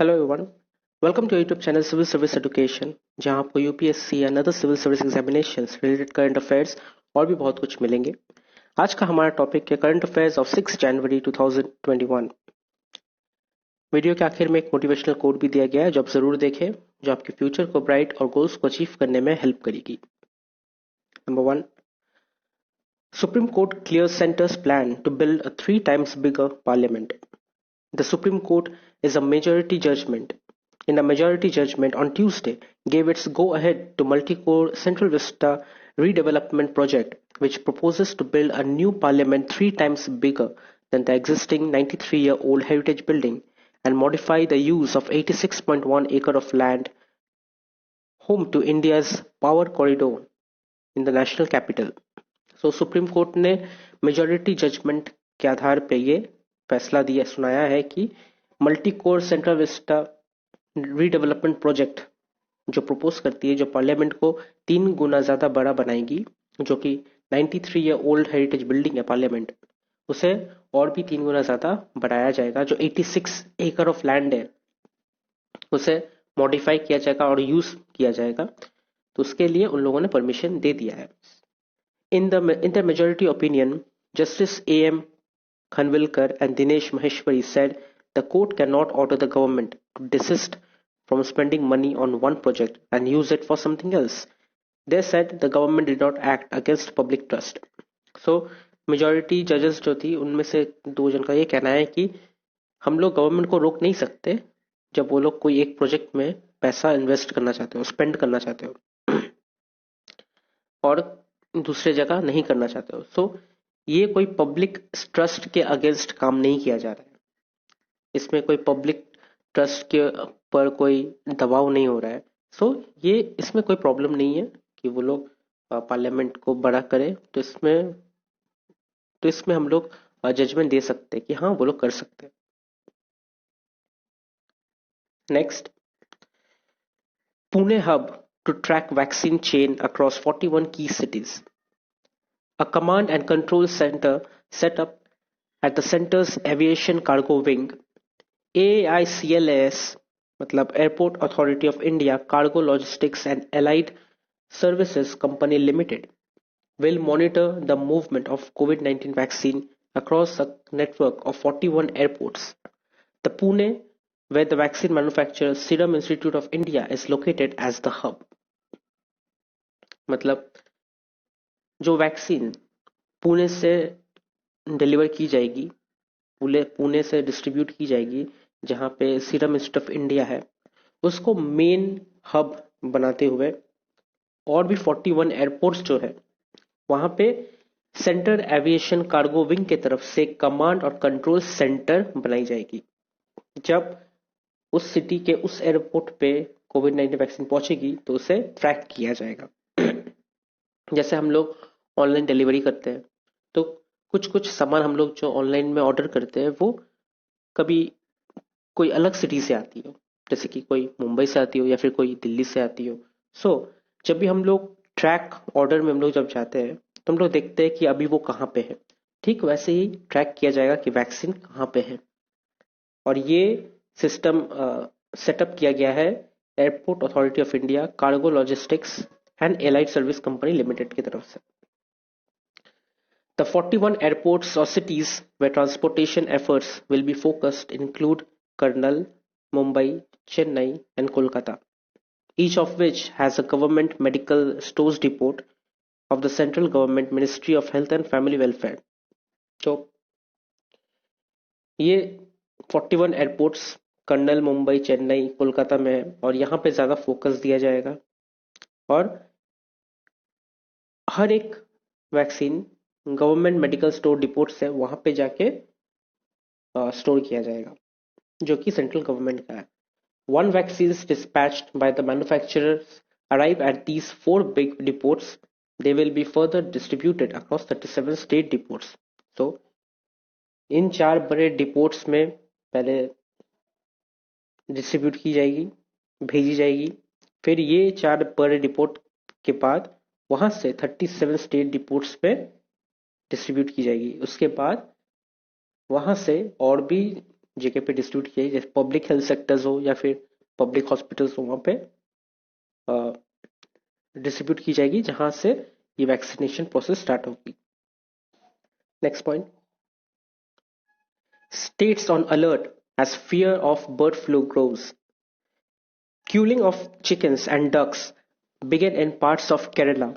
Hello everyone. Welcome to YouTube channel civil service education, जहां आपको UPSC या other civil service examinations related current affairs और भी बहुत कुछ मिलेंगे। आज का हमारा टॉपिक है current affairs of 6 January 2021। Video के आखिर में एक मोटिवेशनल कोट भी दिया गया है जो आप जरूर देखें, जो आपके फ्यूचर को ब्राइट और गोल्स को अचीव करने में हेल्प करेगी। Number 1, Supreme Court clears centre's plan to build a 3 times bigger parliament. The Supreme Court is a majority judgment in a majority judgment on Tuesday gave its go-ahead to multi-core Central Vista redevelopment project, which proposes to build a new parliament 3 times bigger than the existing 93-year-old heritage building and modify the use of 86.1 acre of land home to India's power corridor in the national capital. So supreme court ने majority judgement के आधार पे ये फैसला दिया सुनाया है कि multi core central Vista redevelopment project जो प्रपोज करती है, जो पार्लियामेंट को 3 गुना ज्यादा बड़ा बनाएगी, जो कि 93 ईयर ओल्ड हेरिटेज बिल्डिंग है पार्लियामेंट, उसे और भी 3 गुना ज्यादा बढ़ाया जाएगा। जो 86 एकड़ ऑफ लैंड है उसे मॉडिफाई किया जाएगा और यूज किया जाएगा। तो उसके लिए उन लोगों ने परमिशन दे दिया है। In their majority opinion, Justice A.M. Khanvilkar and Dinesh Maheshwari said the court cannot order the government to desist from spending money on one project and use it for something else. They said the government did not act against public trust. So, majority judges जो थी उनमें से 2 जन का ये कहना है कि हम लोग गवर्नमेंट को रोक नहीं सकते जब वो लोग कोई एक प्रोजेक्ट में पैसा इन्वेस्ट करना चाहते हो, स्पेंड करना चाहते हो और दूसरे जगह नहीं करना चाहते हो। सो ये कोई पब्लिक ट्रस्ट के अगेंस्ट काम नहीं किया जा रहा है, इसमें कोई पब्लिक ट्रस्ट के पर कोई दबाव नहीं हो रहा है। सो ये इसमें कोई प्रॉब्लम नहीं है कि वो लोग पार्लियामेंट को बड़ा करें। तो इसमें हम लोग जजमेंट दे सकते हैं कि हाँ वो लोग कर सकते हैं। Next, Pune hub to track vaccine chain across 41 key cities. A command and control center set up at the center's aviation cargo wing. AAICLAS, मतलब Airport Authority of India Cargo Logistics and Allied Services Company Limited, will monitor the movement of COVID-19 vaccine across a network of 41 airports. The Pune, where the vaccine manufacturer Serum Institute of India is located, as the hub. मतलब जो vaccine Pune से deliver की जाएगी, पुणे से distribute की जाएगी, जहां पे सीरम इंस्टीट्यूट ऑफ इंडिया है, उसको मेन हब बनाते हुए और भी 41 एयरपोर्ट्स जो है वहां पे सेंट्रल एविएशन कार्गो विंग की तरफ से कमांड और कंट्रोल सेंटर बनाई जाएगी। जब उस सिटी के उस एयरपोर्ट पे कोविड-19 वैक्सीन पहुंचेगी तो उसे ट्रैक किया जाएगा। जैसे हम लोग ऑनलाइन डिलीवरी करते हैं तो कुछ कुछ सामान हम लोग जो ऑनलाइन में ऑर्डर करते हैं वो कभी कोई अलग सिटी से आती हो, जैसे कि कोई मुंबई से आती हो या फिर कोई दिल्ली से आती हो। सो जब भी हम लोग ट्रैक ऑर्डर में हम लोग जब जाते हैं तो हम लोग देखते हैं कि अभी वो कहाँ पे है। ठीक वैसे ही ट्रैक किया जाएगा कि वैक्सीन कहाँ पे है, और ये सिस्टम सेटअप किया गया है airport authority of India cargo logistics and allied service company limited की तरफ से। The 41 airports or cities where transportation efforts will be focused include Karnal, Mumbai, Chennai, and Kolkata, each of which has a government medical stores depot of the central government Ministry of Health and Family Welfare. तो ये 41 airports colonel, Mumbai, Chennai, Kolkata में है और यहाँ पे ज़्यादा focus दिया जाएगा और हर एक वैक्सीन गवर्नमेंट मेडिकल स्टोर डिपोट्स है वहां पे जाके स्टोर किया जाएगा, जो कि सेंट्रल गवर्नमेंट का है। One vaccines dispatched by the manufacturers arrive at these 4 big depots. They will be further distributed across 37 state depots. So, इन 4 बड़े डिपोट्स में पहले डिस्ट्रीब्यूट की जाएगी, भेजी जाएगी, फिर ये 4 बड़े डिपोट के बाद वहां से 37 स्टेट डिपोट्स में डिस्ट्रीब्यूट की जाएगी। उसके बाद वहां से और भी जगह पे डिस्ट्रीब्यूट किया जैसे पब्लिक हेल्थ सेक्टर्स हो या फिर पब्लिक हॉस्पिटल्स हो, वहाँ पे डिस्ट्रीब्यूट की जाएगी जहां से ये वैक्सीनेशन प्रोसेस स्टार्ट होगी. Next point. States on alert as fear of bird flu grows. Culling of chickens and ducks began in parts of Kerala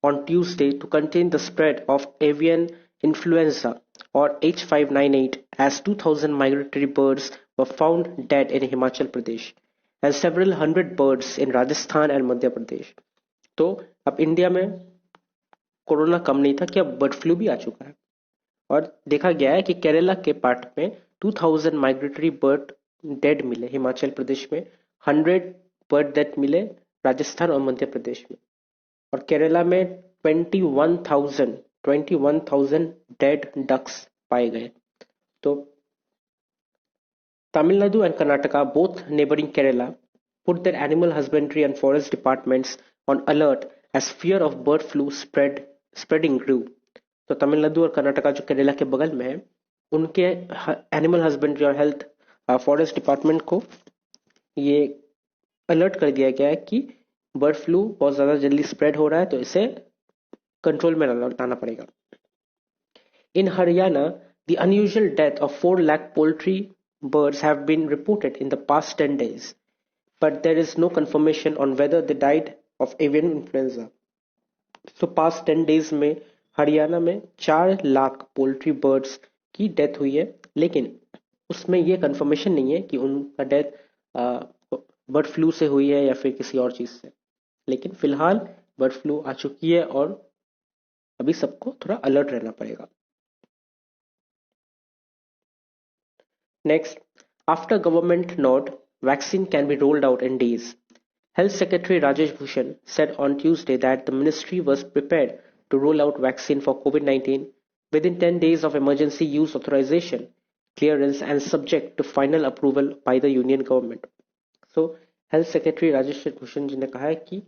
on Tuesday to contain the spread of avian influenza or H5N8 as 2,000 migratory birds were found dead in Himachal Pradesh and several hundred birds in Rajasthan and Madhya Pradesh. तो अब India में corona कम नहीं था कि अब bird flu भी आ चुका है और देखा गया है कि केरला के पार्ट में 2000 माइग्रेटरी बर्ड डेड मिले हिमाचल प्रदेश में, 100 बर्ड डेड मिले राजस्थान और मध्य प्रदेश में, और केरला में 21,000 डेड डक्स पाए गए. तो Tamil Nadu and Karnataka, both neighboring Kerala, put their animal husbandry and forest departments on alert as fear of bird flu spreading grew. तो तमिलनाडु और कर्नाटका जो केरला के बगल में है, उनके एनिमल हस्बेंड्री और हेल्थ फॉरेस्ट डिपार्टमेंट को ये अलर्ट कर दिया गया है कि बर्ड फ्लू बहुत ज्यादा जल्दी स्प्रेड हो रहा है, तो इसे कंट्रोल में लाना पड़ेगा. In Haryana, the unusual death of 4 lakh poultry birds have been reported in the past 10 days, but there is no confirmation on whether they died of avian influenza. So past 10 days में हरियाणा में 4 lakh poultry birds की death हुई है, लेकिन उसमें यह confirmation नहीं है कि उनका डेथ बर्ड फ्लू से हुई है या फिर किसी और चीज से. लेकिन फिलहाल बर्ड फ्लू आ चुकी है और अभी सबको थोड़ा अलर्ट रहना पड़ेगा. Next, after government nod, vaccine can be rolled out in days. Health Secretary Rajesh Bhushan said on Tuesday that the ministry was prepared to roll out vaccine for COVID-19 within 10 days of emergency use authorization, clearance and subject to final approval by the union government. So, Health Secretary Rajesh Bhushan जी ने कहा है कि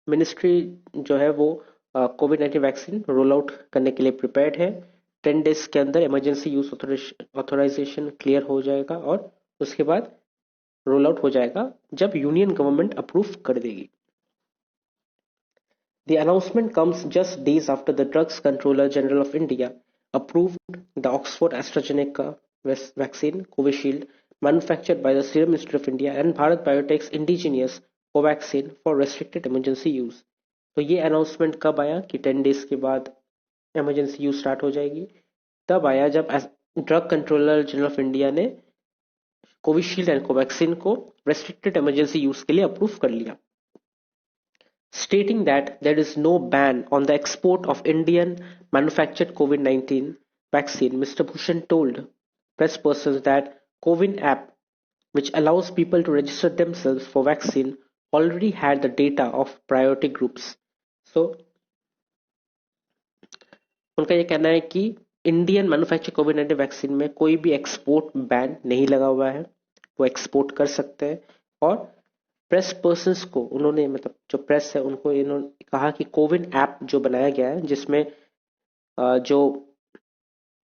ministry जो है वो कोविड-19 vaccine roll out करने के लिए प्रिपेयर्ड है. 10 डेज के अंदर इमरजेंसी यूज ऑथराइजेशन क्लियर हो जाएगा और उसके बाद रोल आउट हो जाएगा जब यूनियन गवर्नमेंट अप्रूव कर देगी. The announcement comes just days after the Drugs Controller General of India approved the Oxford AstraZeneca vaccine Covishield manufactured by the Serum Institute of India and Bharat Biotech's indigenous Covaxin for restricted emergency use. तो ये announcement कब आया कि 10 days के बाद emergency use start हो जाएगी? तब आया जब drug controller general of India ने कोविशील्ड एंड कोवैक्सिन को रेस्ट्रिक्टेड इमरजेंसी यूज के लिए अप्रूव कर लिया. Stating that there is no ban on the export of Indian manufactured COVID-19 vaccine, Mr. Bhushan told press persons that CoWIN app, which allows people to register themselves for vaccine, already had the data of priority groups. So, उनका ये कहना है कि Indian manufacture कोविड-19 vaccine में कोई भी export ban नहीं लगा हुआ है, वो एक्सपोर्ट कर सकते हैं. और प्रेस पर्सन्स को उन्होंने, मतलब जो प्रेस है उनको इन्होंने कहा कि कोविन ऐप जो बनाया गया है जिसमें जो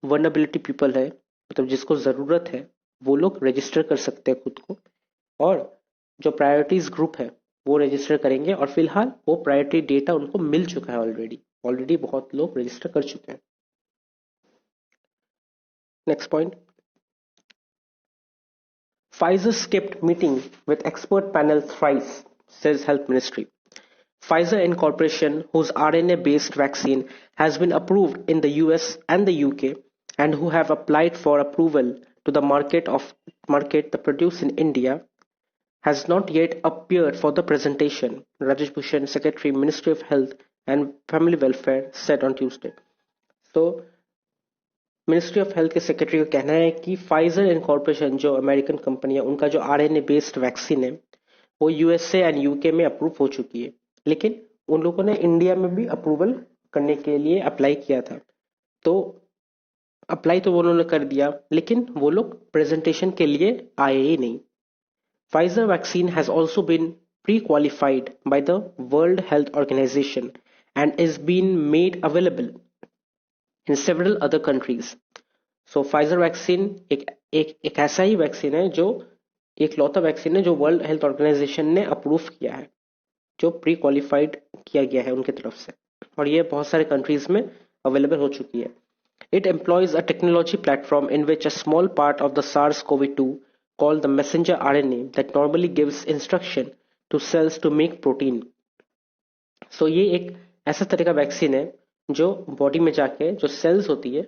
वर्नेबिलिटी पीपल है, मतलब जिसको जरूरत है, वो लोग रजिस्टर कर सकते हैं खुद को, और जो प्रायोरिटीज ग्रुप है वो रजिस्टर करेंगे. और फिलहाल वो प्रायोरिटी डेटा उनको मिल चुका है ऑलरेडी बहुत लोग रजिस्टर कर चुके हैं. Next point. Pfizer skipped meeting with expert panel thrice, says Health Ministry. Pfizer Incorporation, whose RNA-based vaccine has been approved in the US and the UK, and who have applied for approval to the market the produce in India, has not yet appeared for the presentation, Rajesh Bhushan, Secretary, Ministry of Health and Family Welfare, said on Tuesday. So, ministry of health के secretary का कहना है कि Pfizer incorporation जो American company है, उनका जो RNA based vaccine है वो यूएसए एंड यूके में अप्रूव हो चुकी है, लेकिन उन लोगों ने इंडिया में भी अप्रूवल करने के लिए अप्लाई किया था. तो अप्लाई तो वो उन्होंने कर दिया, लेकिन वो लोग प्रेजेंटेशन के लिए आए ही नहीं. Pfizer vaccine has also been prequalified by the World Health Organization and is being made available in several other countries. So Pfizer vaccine एक ऐसा ही वैक्सीन है जो एक लौता वैक्सीन है जो वर्ल्ड हेल्थ ऑर्गेनाइजेशन ने अप्रूव किया है, जो प्री क्वालिफाइड किया गया है उनकी तरफ से, और ये बहुत सारे कंट्रीज में अवेलेबल हो चुकी है. It employs a technology platform in which a small part of the SARS-CoV-2 called the messenger RNA that normally gives instruction to cells to make protein. So ये एक ऐसा तरह का वैक्सीन है जो बॉडी में जाके जो सेल्स होती है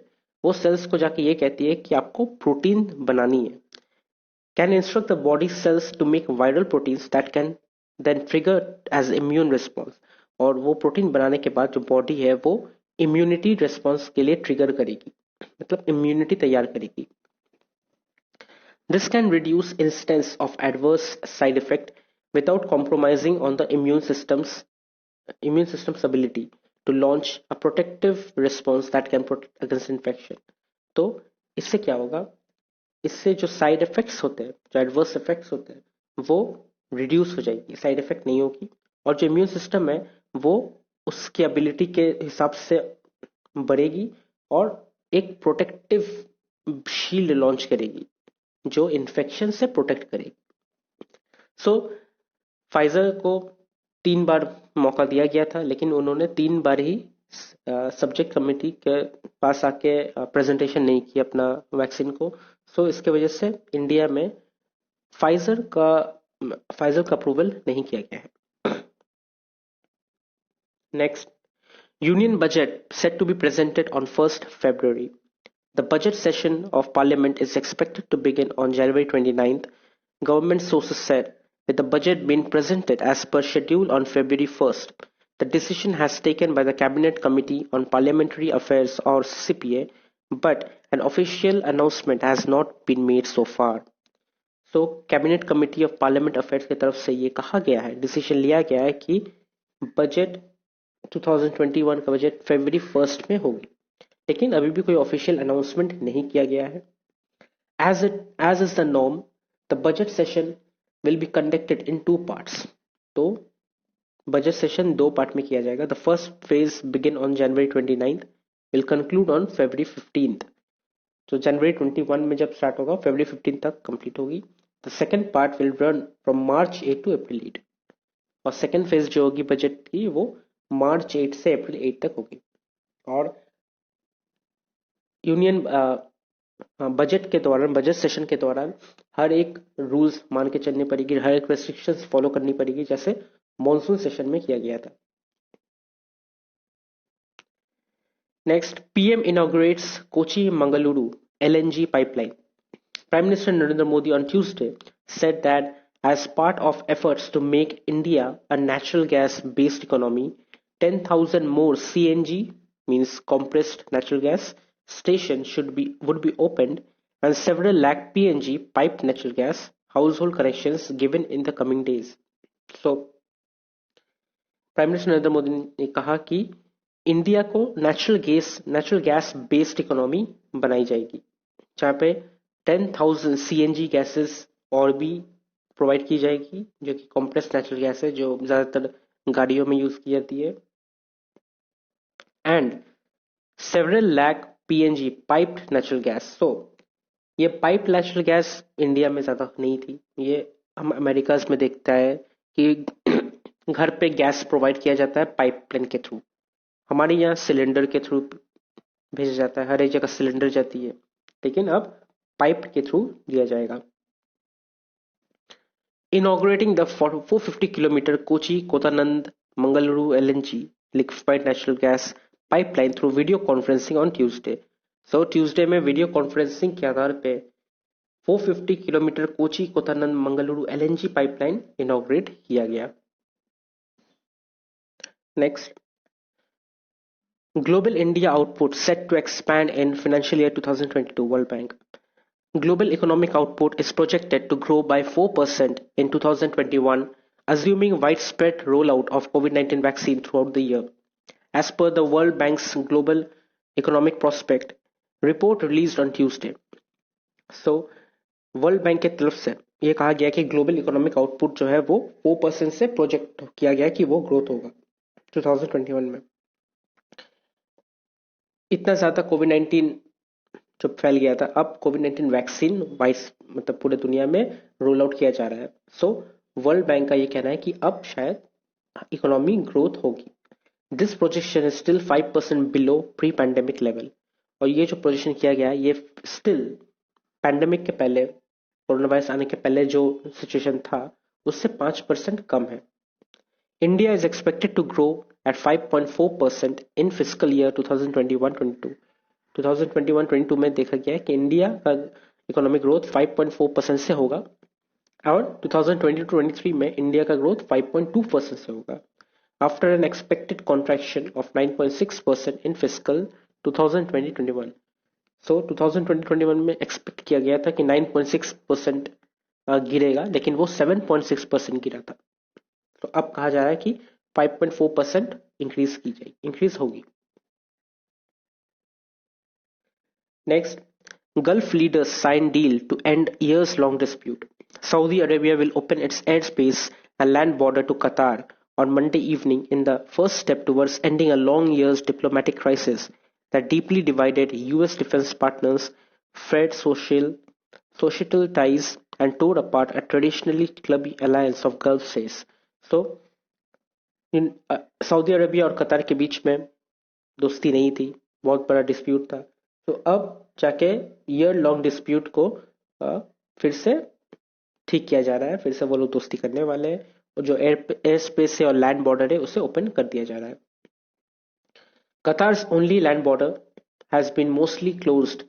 वो सेल्स को जाके ये कहती है कि आपको प्रोटीन बनानी है. Can instruct the body cells to make viral proteins that can then trigger as immune response. और वो प्रोटीन बनाने के बाद जो बॉडी है वो इम्यूनिटी रिस्पॉन्स के लिए ट्रिगर करेगी, मतलब इम्यूनिटी तैयार करेगी. This can reduce instance of adverse side effect without compromising on the immune system's ability to launch a protective response that can protect against infection. तो इससे क्या होगा, इससे जो साइड इफेक्ट्स होते हैं, जो एडवर्स इफेक्ट्स होते हैं वो रिड्यूस हो जाएगी, साइड इफेक्ट नहीं होगी, और जो इम्यून सिस्टम है वो उसकी एबिलिटी के हिसाब से बढ़ेगी और एक प्रोटेक्टिव शील्ड लॉन्च करेगी जो इन्फेक्शन से प्रोटेक्ट करेगी. सो फाइजर को 3 बार मौका दिया गया था, लेकिन उन्होंने 3 बार ही सब्जेक्ट कमेटी के पास आके प्रेजेंटेशन नहीं की अपना वैक्सीन को. सो इसके वजह से इंडिया में फाइजर का अप्रूवल नहीं किया गया है. Next, union budget set to be presented on 1st February. The budget session of Parliament is expected to begin on January 29th. Government sources said, with the budget being presented as per schedule on February 1st, the decision has taken by the Cabinet Committee on Parliamentary Affairs or CPA, but an official announcement has not been made so far. So, Cabinet Committee of Parliament Affairs की तरफ से ये कहा गया है, decision लिया गया है कि बजट 2021 का बजट फरवरी 1st में होगी, लेकिन अभी भी कोई ऑफिशियल अनाउंसमेंट नहीं किया गया है. As is the norm, the budget session will be conducted in 2 parts. तो बजट सेशन 2 पार्ट में किया जाएगा. The first phase begin on January 29th, will conclude on February 15th. तो जनवरी 21 में जब स्टार्ट होगा फरवरी 15 तक कंप्लीट होगी. The second part will run from March 8 to April 8, और सेकेंड फेज जो होगी बजट की वो मार्च 8 से अप्रैल 8 तक होगी. और यूनियन बजट के दौरान, बजट सेशन के दौरान हर एक रूल्स मान के चलनी पड़ेगी, हर एक रेस्ट्रिक्शंस फॉलो करनी पड़ेगी, जैसे मॉनसून सेशन में किया गया था. Next, PM inaugurates Kochi Mangaluru LNG pipeline. Prime Minister Narendra Modi on Tuesday said that as part of efforts to make India a natural gas based economy, 10,000 more CNG, means compressed natural gas, stations would be opened, and several lakh PNG, piped natural gas, household connections given in the coming days. So, prime minister Narendra Modi ने कहा कि India को natural gas based economy बनाई जाएगी, जहाँ पे 10,000 CNG gases और भी प्रोवाइड की जाएगी, जो कि कॉम्प्रेस्ड नेचुरल गैस है, जो ज्यादातर गाड़ियों में यूज की जाती है. And several lakh PNG, piped natural gas. So ये पाइप्ड नेचुरल गैस इंडिया में ज्यादा नहीं थी. ये हम अमेरिकाज में देखता है कि घर पे गैस प्रोवाइड किया जाता है पाइपलाइन के थ्रू. हमारे यहाँ सिलेंडर के थ्रू भेजा जाता है, हर एक जगह सिलेंडर जाती है, लेकिन अब पाइप के थ्रू दिया जाएगा. Inaugurating the 450 kilometre Kochi Koottanad Mangaluru LNG liquefied natural gas pipeline through video conferencing on Tuesday. So Tuesday में वीडियो कॉन्फ्रेंसिंग के आधार पे 450 kilometre Kochi Koottanad Mangaluru LNG pipeline inaugurate किया गया. Next, Global India output set to expand in financial year 2022, World Bank. Global economic output is projected to grow by 4% in 2021, assuming widespread rollout of COVID-19 vaccine throughout the year. As per the World Bank's Global Economic Prospect report released on Tuesday. So, World Bank के तरफ से ये कहा गया कि global economic output जो है वो 4% से प्रोजेक्ट किया गया कि वो ग्रोथ होगा 2021 में. इतना ज्यादा कोविड-19 जो फैल गया था, अब कोविड-19 वैक्सीन वाइस मतलब पूरे दुनिया में रोल आउट किया जा रहा है। सो वर्ल्ड बैंक का ये कहना है कि अब शायद इकोनॉमी ग्रोथ होगी। This projection is still 5% below pre pandemic level. और ये जो प्रोजेक्शन किया गया है ये स्टिल पैंडेमिक के पहले, कोरोना वायरस आने के पहले जो सिचुएशन था उससे 5% कम है। India is expected to grow at 5.4% in physical year 2021-22। 2021-22 में देखा गया है कि इंडिया का इकोनॉमिक ग्रोथ 5.4% से होगा और 2022-23 में इंडिया का ग्रोथ 5.2% से होगा, after N expected contraction of 9.6% in physical 2020-21। सो 2020-21 में एक्सपेक्ट किया गया था कि 9.6% गिरेगा, लेकिन वो 7.6% गिरा था। तो अब कहा जा रहा है कि 5.4% इंक्रीज होगी। Next, Gulf leaders sign deal to end years-long dispute. Saudi Arabia will open its airspace and land border to Qatar on Monday evening in the first step towards ending a long years diplomatic crisis that deeply divided US defense partners, frayed societal ties, and tore apart a traditionally clubby alliance of Gulf states. So, Saudi Arabia और Qatar के बीच में दोस्ती नहीं थी, बहुत बड़ा dispute था। तो अब जाके ईयर लॉन्ग डिस्प्यूट को फिर से ठीक किया जा रहा है, फिर से वो लोग दोस्ती करने वाले हैं और जो एयर स्पेस है और लैंड बॉर्डर है उसे ओपन कर दिया जा रहा है। Qatar's only land border has been mostly closed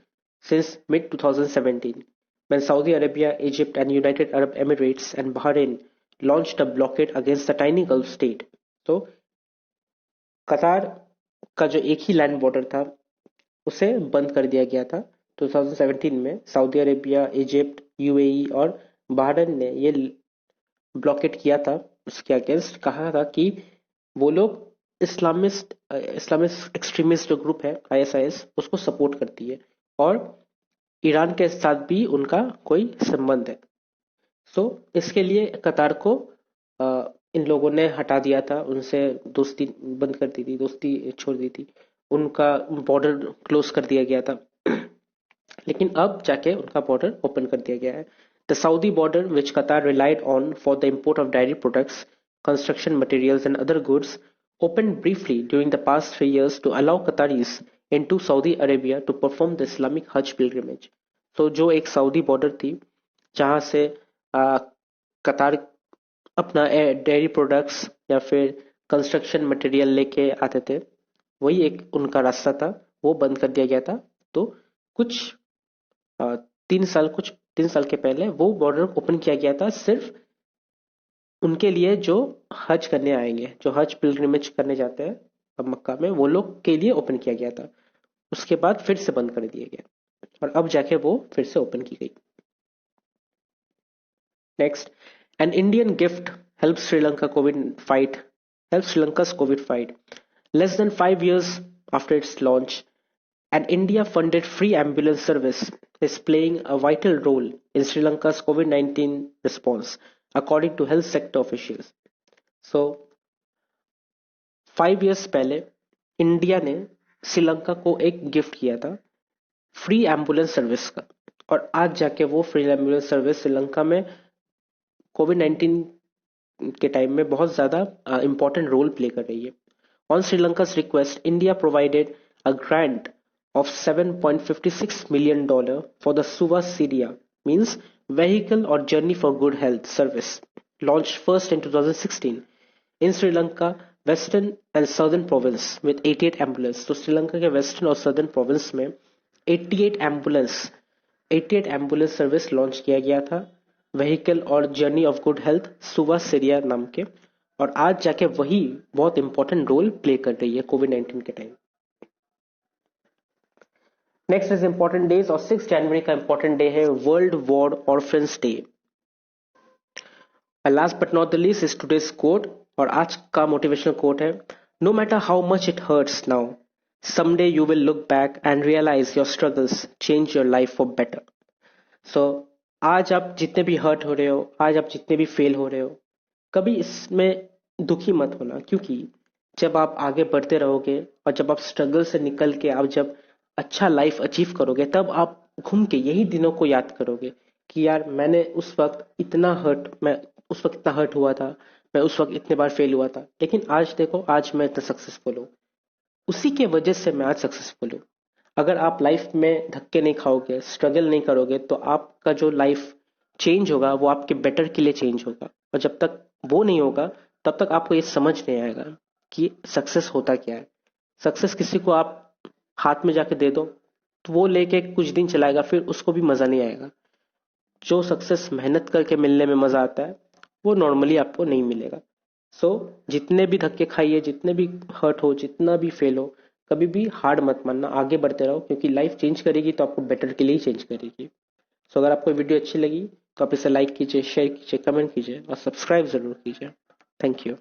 since mid-2017 when Saudi Arabia, Egypt and United Arab Emirates and Bahrain launched a blockade against the tiny Gulf state. तो कतार का जो एक ही लैंड बॉर्डर था उसे बंद कर दिया गया था 2017 में। सऊदी अरेबिया, इजिप्ट, यूएई और बहरीन ने ये ब्लॉकेट किया था, उसके अगेंस्ट कहा था कि वो लोग इस्लामिस्ट एक्सट्रीमिस्ट जो ग्रुप है आईएसआईएस उसको सपोर्ट करती है और ईरान के साथ भी उनका कोई संबंध है। सो इसके लिए कतार को इन लोगों ने हटा दिया था, उनसे दोस्ती बंद कर दी थी, दोस्ती छोड़ दी थी, उनका बॉर्डर क्लोज कर दिया गया था। लेकिन अब जाके उनका बॉर्डर ओपन कर दिया गया है। द सऊदी बॉर्डर विच कतार relied on for the import of diary products, construction materials and other goods opened briefly during the past 3 years to allow Qataris into Saudi Arabia to perform the Islamic Hajj pilgrimage. तो जो एक Saudi border थी जहां से कतार अपना dairy products या फिर कंस्ट्रक्शन मटेरियल लेके आते थे, वही एक उनका रास्ता था, वो बंद कर दिया गया था। तो कुछ 3 साल के पहले वो बॉर्डर ओपन किया गया था सिर्फ उनके लिए जो हज करने आएंगे, जो हज पिलग्रिमेज करने जाते हैं अब मक्का में, वो लोग के लिए ओपन किया गया था। उसके बाद फिर से बंद कर दिया गया और अब जाके वो फिर से ओपन की गई। Next, an Indian gift helps Sri Lanka's COVID fight. Less than 5 years after its launch, an India-funded free ambulance service is playing a vital role in Sri Lanka's COVID-19 response, according to health sector officials. So, 5 years पहले India ने श्रीलंका को एक gift किया था free ambulance service का, और आज जाके वो फ्री एम्बुलेंस सर्विस श्रीलंका में कोविड-19 के टाइम में बहुत ज्यादा इंपॉर्टेंट रोल प्ले कर रही है। On Sri Lanka's request, India provided a grant of $7.56 million for the Suva Syria, means Vehicle or Journey for Good Health service, launched first in 2016 in Sri Lanka, Western and Southern Province with 88 ambulance. तो श्रीलंका के western और southern province में 88 ambulance service launch किया गया था, vehicle और journey of good health सुवा Syria नाम के, और आज जाके वही बहुत इंपॉर्टेंट रोल प्ले कर रही है कोविड-19 के time. Next is important days, और 6 जनवरी का इंपॉर्टेंट डे है World War Orphans Day. Last but not the least is today's quote, और आज का मोटिवेशनल कोट है, no matter how much it hurts now, someday you will look back and realize your struggles change your life for better. So आज आप जितने भी hurt हो रहे हो, आज आप जितने भी फेल हो रहे हो, कभी इसमें दुखी मत होना, क्योंकि जब आप आगे बढ़ते रहोगे और जब आप स्ट्रगल से निकल के आप जब अच्छा लाइफ अचीव करोगे तब आप घूम के यही दिनों को याद करोगे कि यार मैंने उस वक्त इतना हर्ट मैं उस वक्त इतना हर्ट हुआ था, मैं उस वक्त इतने बार फेल हुआ था, लेकिन आज देखो आज मैं इतना सक्सेसफुल हूँ। उसी के वजह से मैं आज सक्सेसफुल हूँ। अगर आप लाइफ में धक्के नहीं खाओगे, स्ट्रगल नहीं करोगे, तो आपका जो लाइफ चेंज होगा वो आपके बेटर के लिए चेंज होगा। और जब तक वो नहीं होगा तब तक आपको ये समझ नहीं आएगा कि सक्सेस होता क्या है। सक्सेस किसी को आप हाथ में जाके दे दो तो वो लेके कुछ दिन चलाएगा, फिर उसको भी मजा नहीं आएगा। जो सक्सेस मेहनत करके मिलने में मजा आता है वो नॉर्मली आपको नहीं मिलेगा। सो जितने भी धक्के खाइए, जितने भी हर्ट हो, जितना भी फेल हो, कभी भी हार्ड मत मानना, आगे बढ़ते रहो, क्योंकि लाइफ चेंज करेगी तो आपको बेटर के लिए ही चेंज करेगी। सो अगर आपको वीडियो अच्छी लगी तो आप इसे लाइक कीजिए, शेयर कीजिए, कमेंट कीजिए और सब्सक्राइब जरूर कीजिए। Thank you.